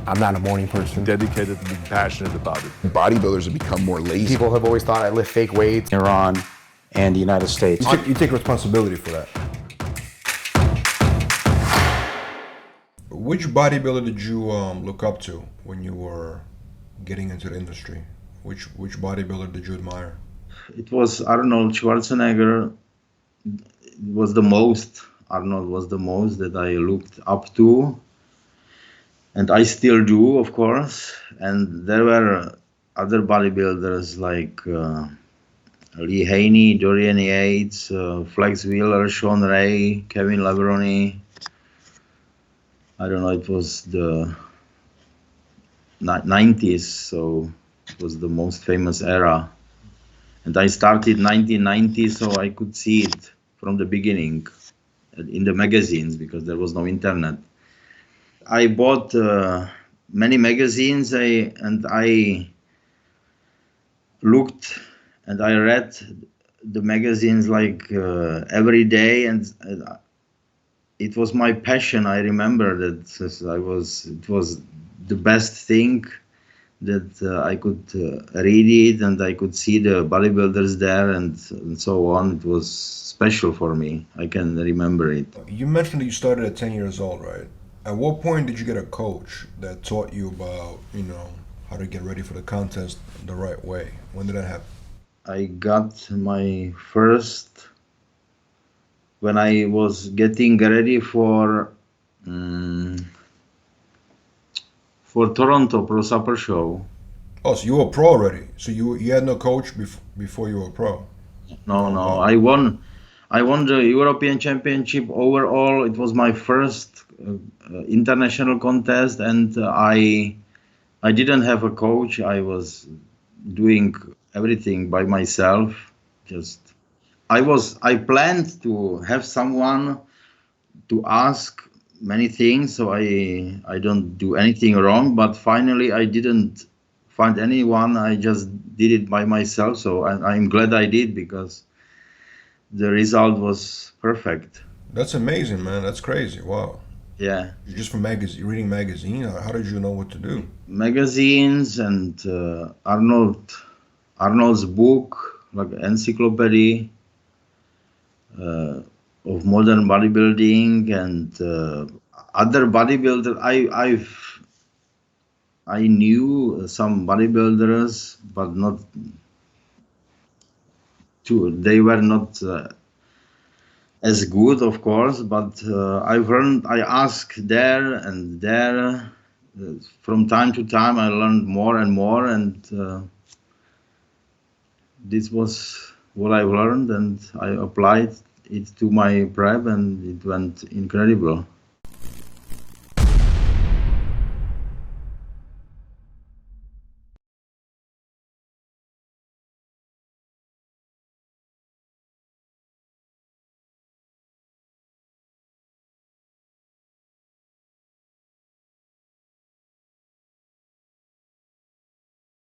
I'm not a morning person. Dedicated to being passionate about it. Bodybuilders have become more lazy. People have always thought I lift fake weights. Iran and the United States. You take responsibility for that. Which bodybuilder did you look up to when you were getting into the industry? Which bodybuilder did you admire? It was Arnold Schwarzenegger. Arnold was the most that I looked up to. And I still do, of course. And there were other bodybuilders like Lee Haney, Dorian Yates, Flex Wheeler, Sean Ray, Kevin Lebroni. I don't know, it was the 90s, so it was the most famous era. And I started 1990, so I could see it from the beginning in the magazines because there was no internet. I bought many magazines and I looked and I read the magazines like every day, and it was my passion. I remember that it was the best thing that I could read it and I could see the bodybuilders there and so on. It was special for me. I can remember it. You mentioned that you started at 10 years old, right? At what point did you get a coach that taught you about, how to get ready for the contest the right way? When did that happen? I got my first when I was getting ready for Toronto Pro Supper Show. Oh, so you were pro already? So you had no coach before you were pro? No. I won the European Championship overall. It was my first international contest, and I didn't have a coach. I was doing everything by myself. I planned to have someone to ask many things, so I don't do anything wrong, but finally I didn't find anyone. I just did it by myself, so I'm glad I did because the result was perfect. That's amazing, man. That's crazy. Wow. Yeah. You're just from reading magazines? How did you know what to do? Magazines and Arnold's book, like encyclopedia of modern bodybuilding, and other bodybuilders. I knew some bodybuilders, but not too. They were not as good, of course. But I asked there and there. From time to time, I learned more and more, and this was what I learned, and I applied it to my prep, and it went incredible.